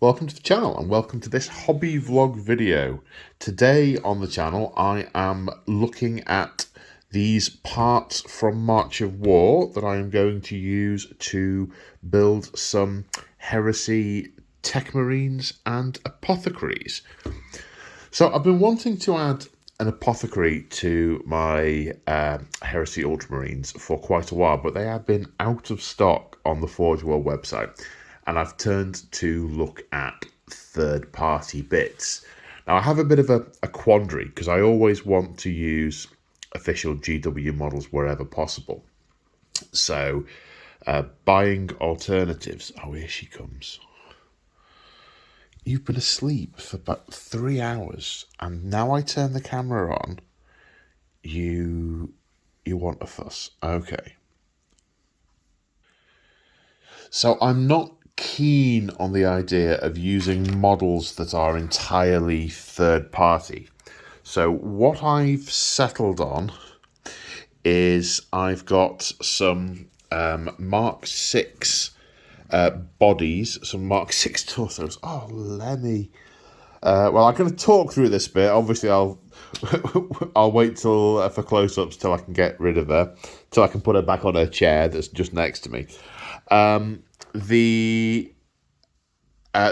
Welcome to the channel and welcome to this hobby vlog video. Today on the channel I am looking at these parts from March of War that I am going to use to build some Heresy Techmarines and Apothecaries. So I've been wanting to add an Apothecary to my Heresy Ultramarines for quite a while, but they have been out of stock on the Forge World website, and I've turned to look at third-party bits. Now, I have a bit of a quandary, because I always want to use official GW models wherever possible. So, buying alternatives... Oh, here she comes. You've been asleep for about 3 hours, and now I turn the camera on, you want a fuss. Okay. So I'm not keen on the idea of using models that are entirely third party. So what I've settled on is I've got some Mark 6 bodies, some Mark 6 torsos. Oh, Lemmy. Well, I'm going to talk through this bit. Obviously, I'll wait till for close-ups till I can get rid of her, till I can put her back on her chair that's just next to me.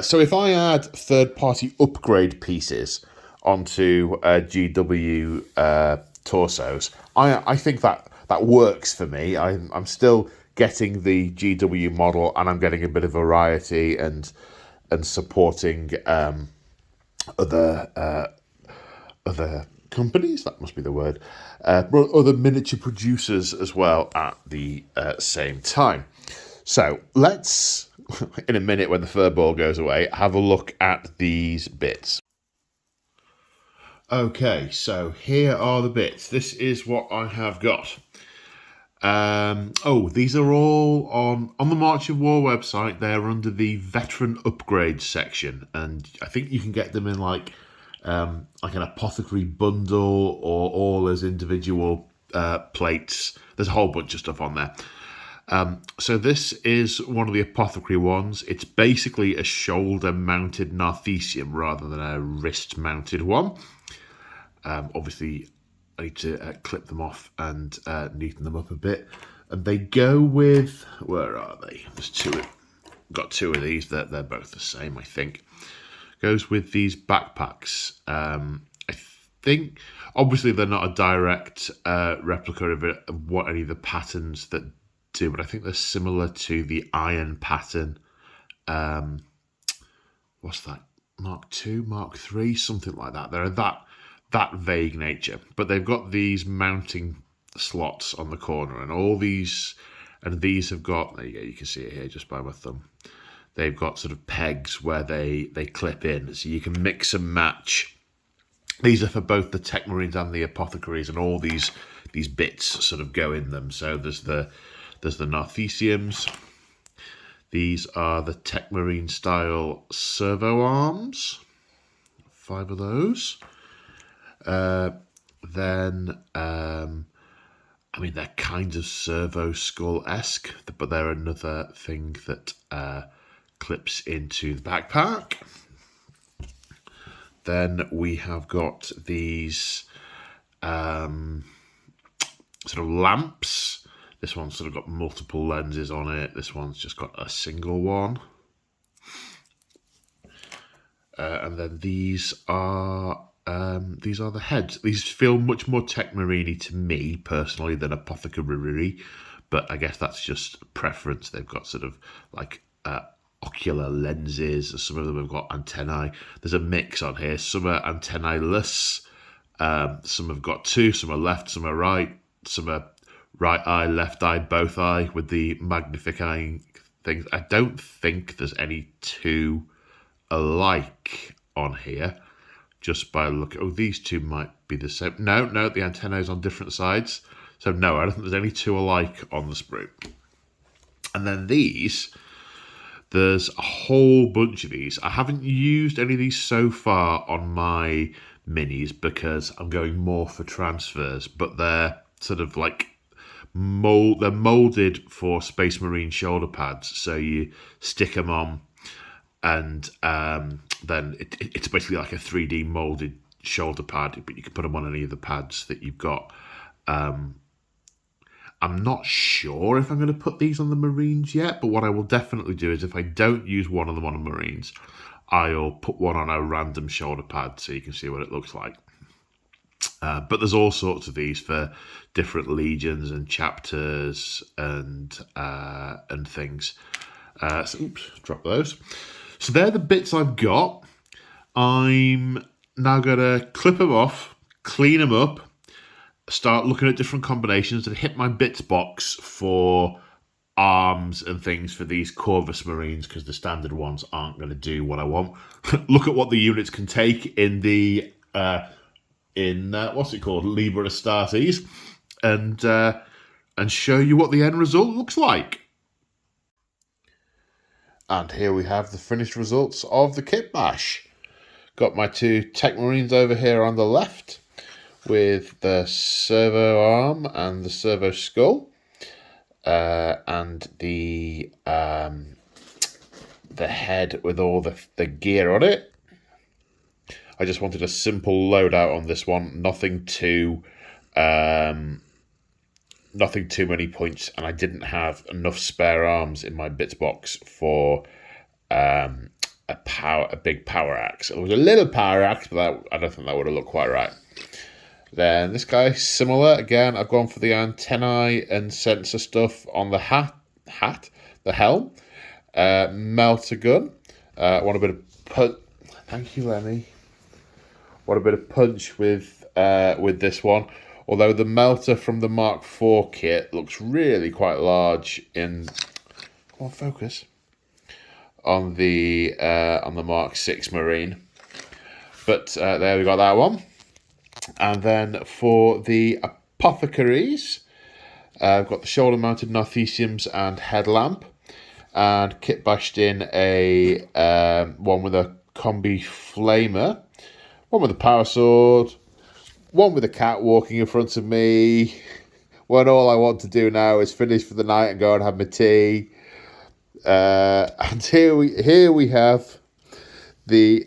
So if I add third-party upgrade pieces onto GW torsos, I think that works for me. I'm still getting the GW model, and I'm getting a bit of variety and supporting other companies, that must be the word, other miniature producers as well at the same time. So let's, in a minute when the fur ball goes away, have a look at these bits. Okay, so here are the bits. This is what I have got. These are all on the March of War website. They're under the veteran upgrades section, and I think you can get them in like an apothecary bundle or all as individual plates. There's a whole bunch of stuff on there. So this is one of the apothecary ones. It's basically a shoulder-mounted Narthesium rather than a wrist-mounted one. Obviously, I need to clip them off and neaten them up a bit. And they go with... Where are they? There's two. Got two of these. They're both the same, I think. Goes with these backpacks. I think... Obviously, they're not a direct replica of what any of the patterns that do, but I think they're similar to the iron pattern. What's that? Mark 2, Mark 3, something like that. They're that vague nature, but they've got these mounting slots on the corner, and all these, and these have got, there you go, you can see it here just by my thumb. They've got sort of pegs where they clip in, so you can mix and match. These are for both the Techmarines and the Apothecaries, and all these bits sort of go in them. So there's the Narthesiums. These are the Techmarine style servo arms. 5 of those. Then they're kind of servo skull-esque, but they're another thing that clips into the backpack. Then we have got these sort of lamps. This one's sort of got multiple lenses on it. This one's just got a single one. And then these are the heads. These feel much more Techmarine to me personally than Apothecary, but I guess that's just preference. They've got sort of like ocular lenses. Some of them have got antennae. There's a mix on here. Some are antennae-less. Some have got 2. Some are left. Some are right. Some are right eye, left eye, both eye with the magnifying things. I don't think there's any 2 alike on here. Just by look, these 2 might be the same. No, the antennae is on different sides. So no, I don't think there's any 2 alike on the sprue. And then these, there's a whole bunch of these. I haven't used any of these so far on my minis because I'm going more for transfers, but they're sort of like they're molded for Space Marine shoulder pads. So you stick them on and then it's basically like a 3D molded shoulder pad, but you can put them on any of the pads that you've got. I'm not sure if I'm going to put these on the Marines yet, but what I will definitely do is if I don't use one of them on the Marines, I'll put one on a random shoulder pad so you can see what it looks like. But there's all sorts of these for different legions and chapters and things. So, oops, drop those. So they're the bits I've got. I'm now going to clip them off, clean them up, start looking at different combinations, and hit my bits box for arms and things for these Corvus Marines, because the standard ones aren't going to do what I want. Look at what the units can take in the what's it called, Liber Astartes, and show you what the end result looks like. And here we have the finished results of the kit bash. Got my two Techmarines over here on the left with the servo arm and the servo skull, and the head with all the gear on it. I just wanted a simple loadout on this one, nothing too many points, and I didn't have enough spare arms in my bits box for a big power axe. It was a little power axe, but I don't think that would have looked quite right. Then this guy, similar again. I've gone for the antennae and sensor stuff on the the helm, melter gun. Want a bit of punch. Thank you, Lemmy. Want a bit of punch with this one. Although the melter from the Mark IV kit looks really quite large in. Come on, focus. On the Mark VI Marine, but there we got that one. And then for the Apothecaries, I've got the shoulder-mounted Narthesiums and headlamp, and kit bashed in a one with a combi flamer, one with a power sword, one with a cat walking in front of me, when all I want to do now is finish for the night and go and have my tea. And here we have the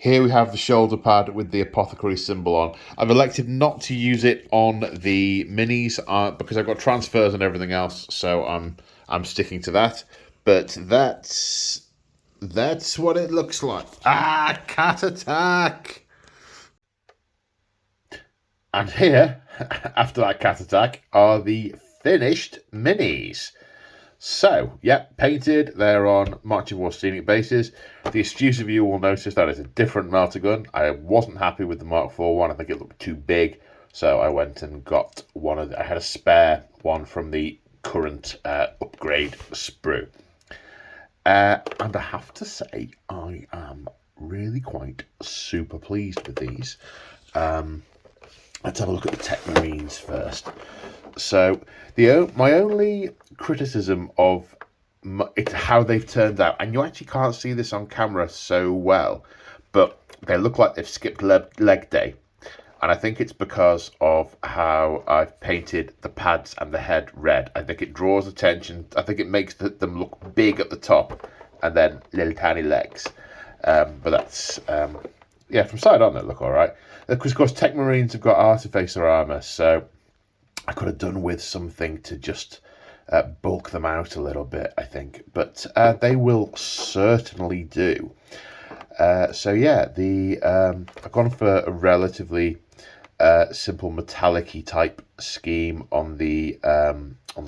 Here we have the shoulder pad with the Apothecary symbol on. I've elected not to use it on the minis because I've got transfers and everything else, so I'm sticking to that. But that's what it looks like. Ah, cat attack! And here, after that cat attack, are the finished minis. So, yep, painted. They're on March of War scenic bases. The astute of you will notice that it's a different melter gun. I wasn't happy with the Mark IV one. I think it looked too big. So I went and got one I had a spare one from the current upgrade sprue. And I have to say, I am really quite super pleased with these. Let's have a look at the Techmarines first. So my only criticism of it's how they've turned out, and you actually can't see this on camera so well, but they look like they've skipped leg day, and I think it's because of how I've painted the pads and the head red. I think it draws attention. I think it makes them look big at the top and then little tiny legs. But that's from side on they look all right. Because of course Techmarines have got artificer armor, so I could have done with something to just bulk them out a little bit, I think. But they will certainly do. So yeah, I've gone for a relatively simple metallic-y type scheme on the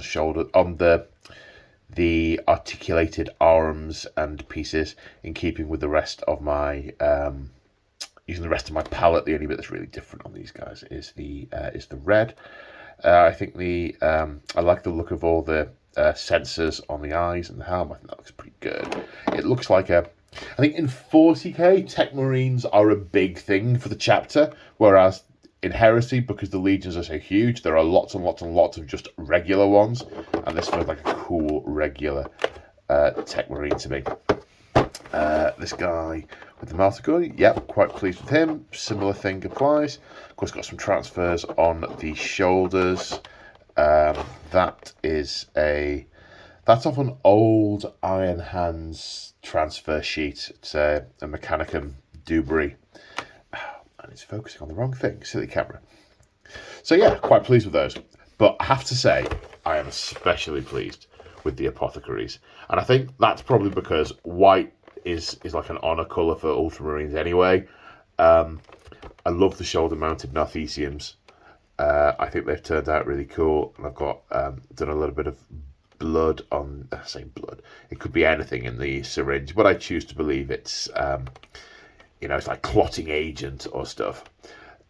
shoulder, on the articulated arms and pieces, in keeping with the rest of my using the rest of my palette. The only bit that's really different on these guys is the red. I think I like the look of all the sensors on the eyes and the helm. I think that looks pretty good. It looks like I think in 40k, Techmarines are a big thing for the chapter, whereas in Heresy, because the legions are so huge, there are lots and lots and lots of just regular ones, and this feels like a cool regular Techmarine to me. This guy with the melter gun, yep, quite pleased with him. Similar thing applies. Of course, got some transfers on the shoulders. That is That's off an old Iron Hands transfer sheet. It's a Mechanicum Dubry. And it's focusing on the wrong thing. Silly camera. So yeah, quite pleased with those. But I have to say, I am especially pleased with the Apothecaries. And I think that's probably because white is like an honour colour for Ultramarines anyway. I love the shoulder-mounted Narthesiums. I think they've turned out really cool. And I've got done a little bit of blood on... I say blood. It could be anything in the syringe. But I choose to believe it's... it's like clotting agent or stuff.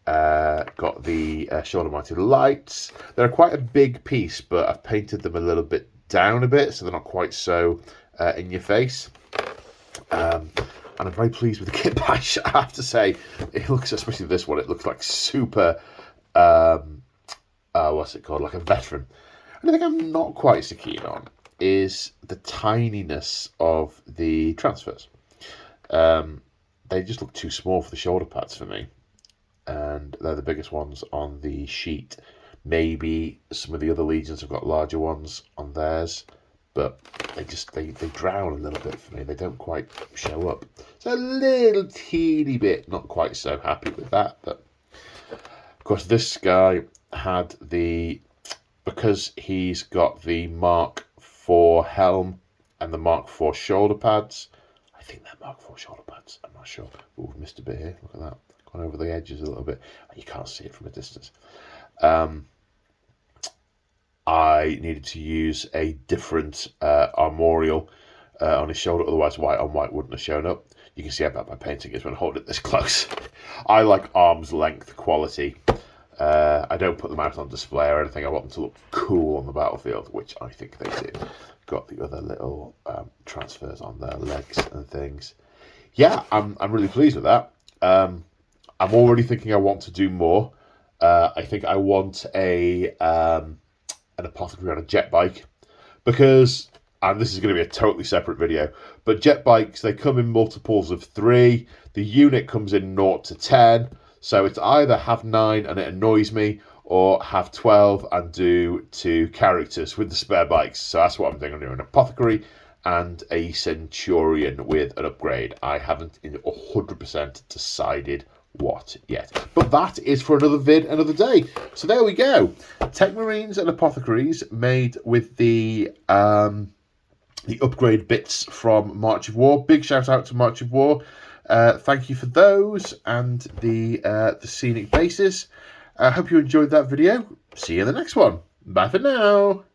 Got the shoulder-mounted lights. They're quite a big piece, but I've painted them a little bit down a bit, so they're not quite so in your face. And I'm very pleased with the kit bash. I have to say, it looks, especially this one, it looks like super, what's it called, like a veteran. And the thing I'm not quite so keen on is the tininess of the transfers. They just look too small for the shoulder pads for me. And they're the biggest ones on the sheet. Maybe some of the other legions have got larger ones on theirs, but they drown a little bit for me. They don't quite show up. So a little teeny bit not quite so happy with that. But of course this guy had because he's got the Mark IV helm and the Mark IV shoulder pads. I think they're Mark IV shoulder pads. I'm not sure. Oh, we've missed a bit here. Look at that. Gone over the edges a little bit. You can't see it from a distance. I needed to use a different armorial on his shoulder. Otherwise, white on white wouldn't have shown up. You can see how bad my painting is when I hold it this close. I like arm's length quality. I don't put them out on display or anything. I want them to look cool on the battlefield, which I think they did. Got the other little transfers on their legs and things. Yeah, I'm really pleased with that. I'm already thinking I want to do more. I think I want an Apothecary on a jet bike because, and this is going to be a totally separate video, but jet bikes, they come in multiples of 3. The unit comes in 0 to 10. So it's either have 9 and it annoys me, or have 12 and do 2 characters with the spare bikes. So that's what I'm thinking. I'm doing an Apothecary and a Centurion with an upgrade. I haven't 100% decided what yet, but that is for another vid another day. So there we go, Techmarines and Apothecaries made with the upgrade bits from March of War. Big shout out to March of War. Thank you for those and the scenic bases. I hope you enjoyed that video. See you in the next one. Bye for now.